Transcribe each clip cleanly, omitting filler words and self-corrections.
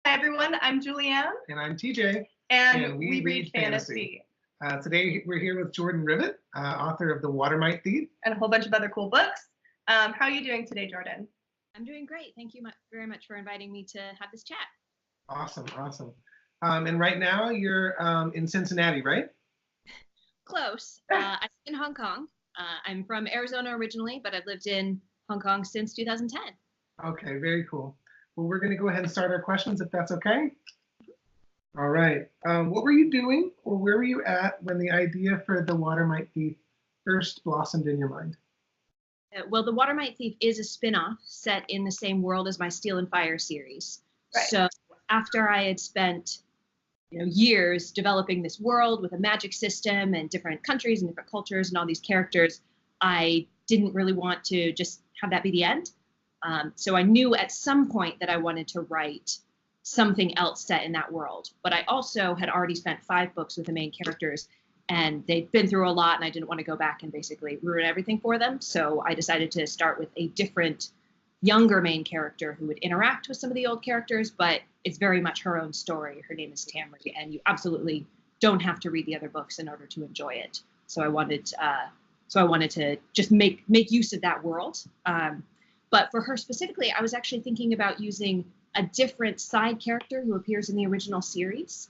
Hi everyone, I'm Julianne. And I'm TJ. And we read fantasy. Today we're here with Jordan Rivet, author of The Watermight Thief. And a whole bunch of other cool books. How are you doing today, Jordan? I'm doing great. Thank you very much for inviting me to have this chat. Awesome. And right now you're in Cincinnati, right? Close. I live in Hong Kong. I'm from Arizona originally, but I've lived in Hong Kong since 2010. Okay, very cool. Well, we're going to go ahead and start our questions if that's okay. All right. What were you doing or where were you at when the idea for The Watermight Thief first blossomed in your mind? Well, The Watermight Thief is a spin-off set in the same world as my Steel and Fire series. Right. So after I had spent years developing this world with a magic system and different countries and different cultures and all these characters, I didn't really want to just have that be the end. So I knew at some point that I wanted to write something else set in that world. But I also had already spent 5 books with the main characters, and they'd been through a lot, and I didn't want to go back and basically ruin everything for them. So I decided to start with a different, younger main character who would interact with some of the old characters, but it's very much her own story. Her name is Tamri, and you absolutely don't have to read the other books in order to enjoy it. So I wanted to just make use of that world. But for her specifically, I was actually thinking about using a different side character who appears in the original series,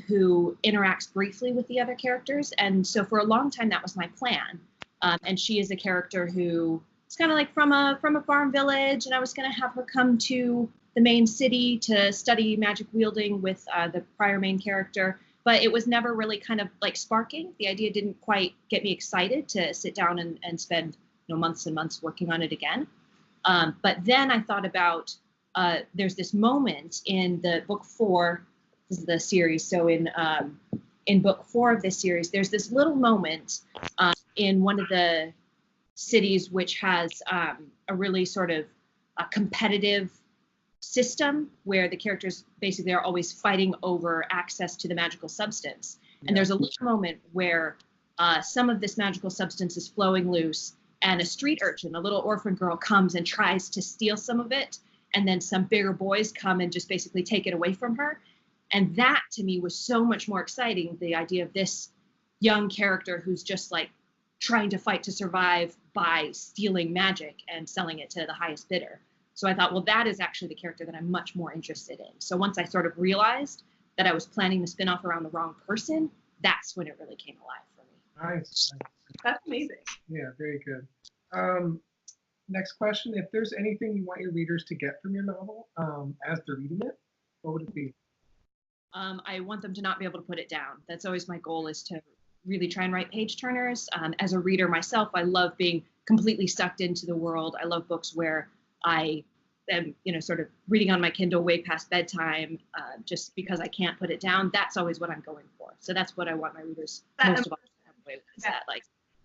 who interacts briefly with the other characters. And so for a long time, that was my plan. And she is a character who is kind of like from a farm village, and I was going to have her come to the main city to study magic wielding with the prior main character. But it was never really kind of like sparking. The idea didn't quite get me excited to sit down and spend months and months working on it again. But then I thought about, there's this moment in the book 4, this is the series. So in book 4 of this series, there's this little moment in one of the cities which has a really sort of a competitive system where the characters basically are always fighting over access to the magical substance. And there's a little moment where some of this magical substance is flowing loose, and a street urchin, a little orphan girl, comes and tries to steal some of it. And then some bigger boys come and just basically take it away from her. And that to me was so much more exciting. The idea of this young character who's just like trying to fight to survive by stealing magic and selling it to the highest bidder. So I thought, well, that is actually the character that I'm much more interested in. So once I sort of realized that I was planning the spinoff around the wrong person, that's when it really came alive for me. Nice. That's amazing. Yeah, very good. Next question. If there's anything you want your readers to get from your novel as they're reading it, what would it be? I want them to not be able to put it down. That's always my goal, is to really try and write page turners. As a reader myself, I love being completely sucked into the world. I love books where I am, sort of reading on my Kindle way past bedtime, just because I can't put it down. That's always what I'm going for. So that's what I want my readers most of all to have away with. Is that, like,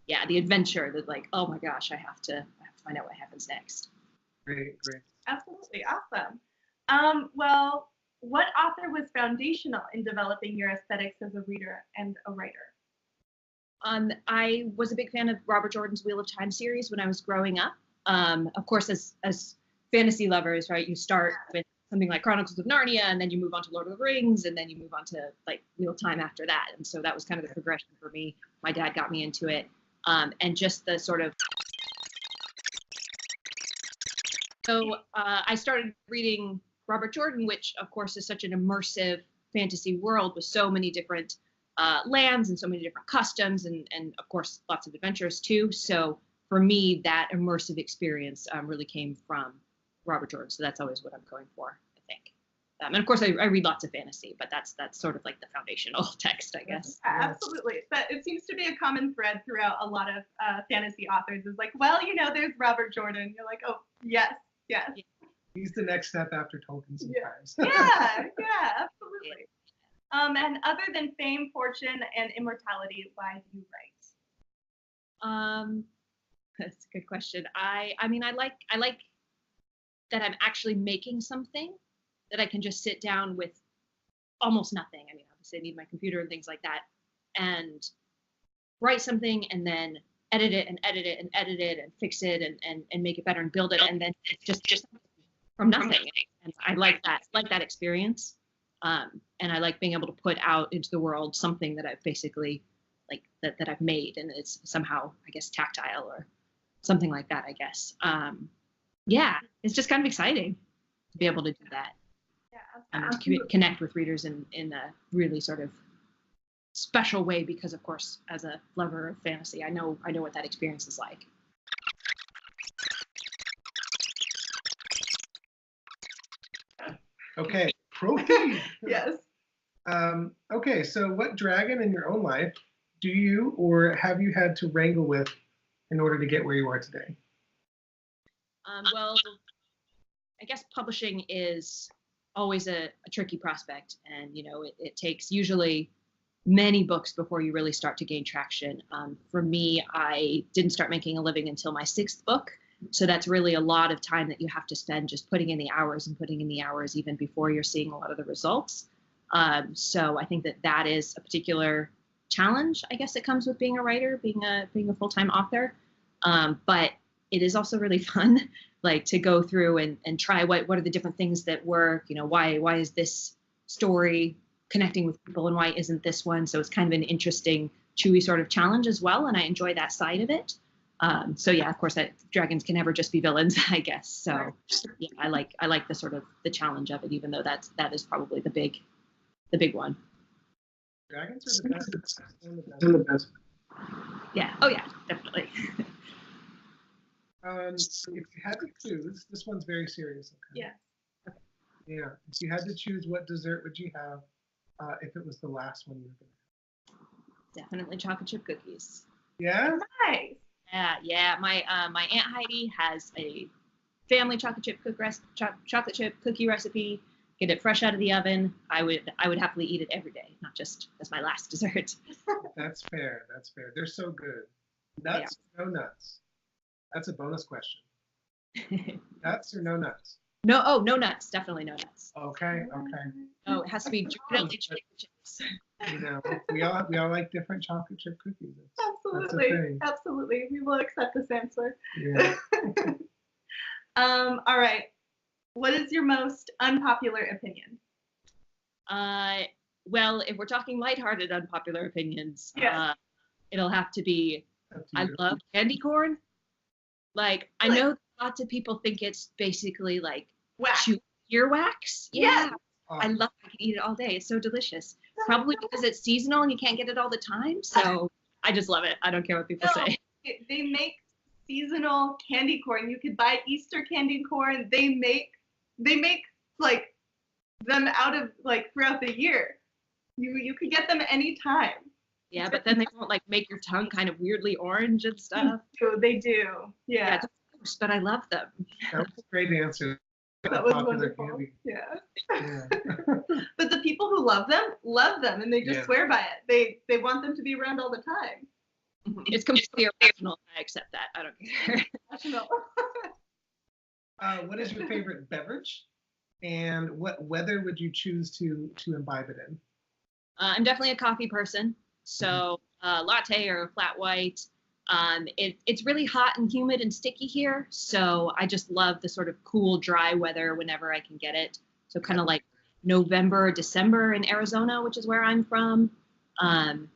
yeah, the adventure, that like, oh my gosh, I have to find out what happens next. Great. Absolutely awesome. Well, what author was foundational in developing your aesthetics as a reader and a writer? I was a big fan of Robert Jordan's Wheel of Time series when I was growing up. Of course, as fantasy lovers, right, you start with something like Chronicles of Narnia, and then you move on to Lord of the Rings, and then you move on to like Wheel of Time after that. And so that was kind of the progression for me. My dad got me into it. And just the sort of, so I started reading Robert Jordan, which of course is such an immersive fantasy world with so many different lands and so many different customs, and of course lots of adventures too. So for me, that immersive experience really came from Robert Jordan. So that's always what I'm going for, I think. And of course, I read lots of fantasy, but that's sort of like the foundational text, I guess. Absolutely. But it seems to be a common thread throughout a lot of fantasy authors is like, well, there's Robert Jordan. You're like, oh, yes. He's the next step after Tolkien sometimes. Yeah, absolutely. And other than fame, fortune, and immortality, why do you write? That's a good question. I mean, I like that I'm actually making something that I can just sit down with almost nothing. I mean, obviously I need my computer and things like that, and write something and then edit it and edit it and edit it and fix it and make it better and build it, and then it's just from nothing. And I like that experience. And I like being able to put out into the world something that I've basically like that I've made, and it's somehow, I guess, tactile or something like that, I guess. Yeah, it's just kind of exciting to be able to do that. Yeah, And absolutely. to connect with readers in a really sort of special way, because of course, as a lover of fantasy, I know what that experience is like. Okay, proceed. Yes. Okay, so what dragon in your own life do you or have you had to wrangle with in order to get where you are today? Well, I guess publishing is always a tricky prospect, and it takes usually many books before you really start to gain traction. For me, I didn't start making a living until my 6th book, so that's really a lot of time that you have to spend just putting in the hours and putting in the hours even before you're seeing a lot of the results. So I think that is a particular challenge, I guess, that comes with being a writer, being a full-time author. But it is also really fun, like to go through and try what are the different things that work. Why is this story connecting with people and why isn't this one? So it's kind of an interesting, chewy sort of challenge as well, and I enjoy that side of it. So yeah, of course, that dragons can never just be villains, I guess. So yeah, I like the sort of the challenge of it, even though that is probably the big one. Dragons are the best. Yeah. Oh yeah, definitely. If you had to choose, this one's very serious. Okay? Yeah. Okay. Yeah. If you had to choose, what dessert would you have if it was the last one you were going to have? Definitely chocolate chip cookies. Yeah. Nice. Yeah. My Aunt Heidi has a family chocolate chip cookie recipe. Get it fresh out of the oven. I would happily eat it every day, not just as my last dessert. That's fair. That's fair. They're so good. Nuts, no nuts. That's a bonus question. Nuts or no nuts? No nuts. Definitely no nuts. Okay. Oh, it has to be chocolate chips. We all like different chocolate chip cookies. Absolutely. We will accept this answer. Yeah. All right. What is your most unpopular opinion? Well, if we're talking lighthearted unpopular opinions, it'll have to be I love candy corn. Like, I know lots of people think it's basically like earwax. Yeah. I can eat it all day. It's so delicious. Probably because it's seasonal and you can't get it all the time. So I just love it. I don't care what people say. They make seasonal candy corn. You could buy Easter candy corn. They make like them out of like throughout the year. You could get them anytime. Yeah, but then they won't like make your tongue kind of weirdly orange and stuff. They do. Yeah. But I love them. That was a great answer. That was wonderful. Candy. Yeah. But the people who love them, and they just swear by it. They want them to be around all the time. It's completely irrational. I accept that. I don't care. Rational. What is your favorite beverage, and what weather would you choose to imbibe it in? I'm definitely a coffee person, so latte or flat white. It's really hot and humid and sticky here, so I just love the sort of cool, dry weather whenever I can get it. So kind of like November, December in Arizona, which is where I'm from.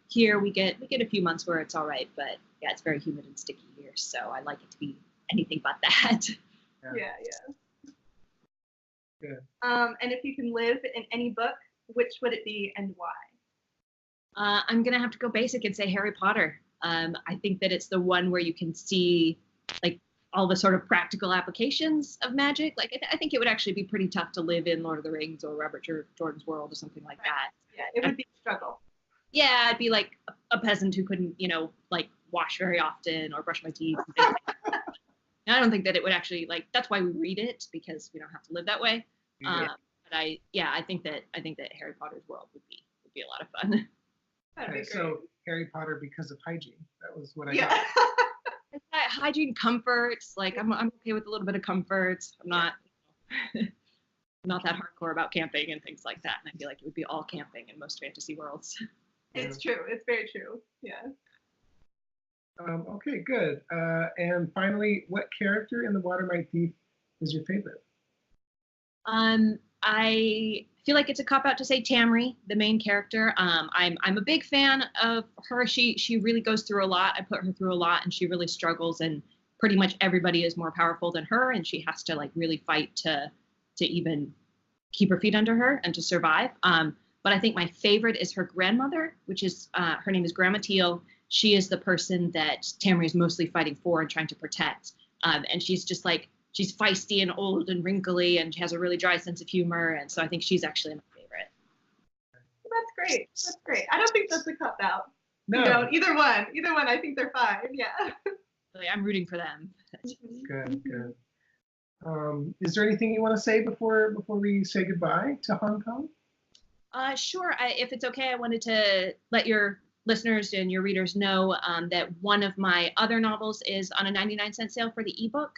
Here we get a few months where it's all right, but yeah, it's very humid and sticky here, so I like it to be anything but that. Yeah. Good. And if you can live in any book, which would it be and why? I'm gonna have to go basic and say Harry Potter. I think that it's the one where you can see like all the sort of practical applications of magic. Like I think it would actually be pretty tough to live in Lord of the Rings or Robert Jordan's world or something like that. Yeah, it would be a struggle. Yeah, I'd be like a peasant who couldn't, like wash very often or brush my teeth and things like that. And I don't think that it would actually that's why we read it, because we don't have to live that way. Yeah. But I think that Harry Potter's world would be a lot of fun. Okay, so Harry Potter because of hygiene. That was what I got. It's that hygiene, comforts. Like I'm okay with a little bit of comfort. I'm not not that hardcore about camping and things like that. And I feel like it would be all camping in most fantasy worlds. It's true. It's very true. Yeah. Okay, good. And finally, what character in the Watermight Thief is your favorite? I feel like it's a cop-out to say Tamri, the main character. I'm a big fan of her. She really goes through a lot. I put her through a lot, and she really struggles, and pretty much everybody is more powerful than her, and she has to like really fight to even keep her feet under her and to survive. But I think my favorite is her grandmother, which is her name is Grandma Teal. She is the person that Tamri is mostly fighting for and trying to protect. And she's just like, she's feisty and old and wrinkly, and she has a really dry sense of humor. And so I think she's actually my favorite. That's great. That's great. I don't think that's a cop out. No. You know, either one. I think they're fine. Yeah. I'm rooting for them. Good, good. Is there anything you want to say before we say goodbye to Hong Kong? Sure. If it's okay, I wanted to let your listeners and your readers know that one of my other novels is on a 99-cent sale for the ebook.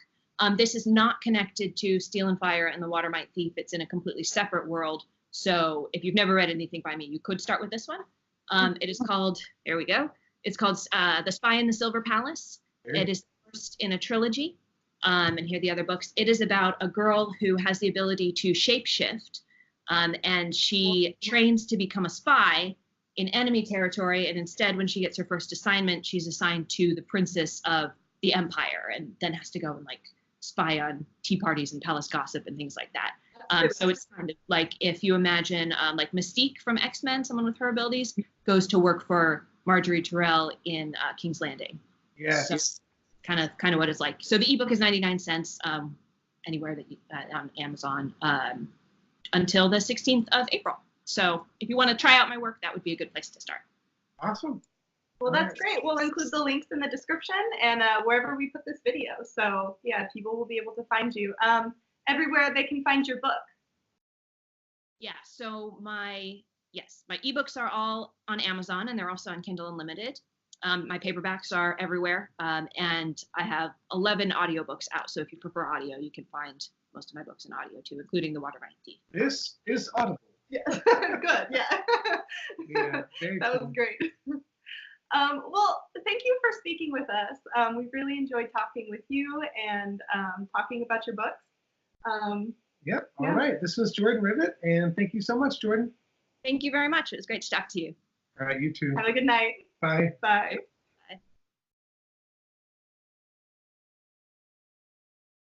This is not connected to Steel and Fire and the Watermight Thief. It's in a completely separate world. So if you've never read anything by me, you could start with this one. It is called, there we go. It's called The Spy in the Silver Palace. It is first in a trilogy. And here are the other books. It is about a girl who has the ability to shapeshift. And she trains to become a spy in enemy territory. And instead, when she gets her first assignment, she's assigned to the princess of the empire, and then has to go and like spy on tea parties and palace gossip and things like that. So it's kind of like if you imagine like Mystique from X-Men, someone with her abilities, goes to work for Marjorie Terrell in King's Landing. Yeah. So kind of what it's like. So the ebook is 99 cents anywhere that you, on Amazon until the 16th of April. So if you want to try out my work, that would be a good place to start. Awesome. Well, that's great. We'll include the links in the description and wherever we put this video. So yeah, people will be able to find you everywhere they can find your book. Yeah. So my ebooks are all on Amazon, and they're also on Kindle Unlimited. My paperbacks are everywhere, and I have 11 audiobooks out. So if you prefer audio, you can find most of my books in audio too, including The Watermight Thief. This is Audible. Yeah. Good. Yeah. Yeah. That was great. Well, thank you for speaking with us. We really enjoyed talking with you and talking about your books. Yep. All right. This was Jordan Rivet, and thank you so much, Jordan. Thank you very much. It was great to talk to you. All right. You too. Have a good night. Bye. Bye.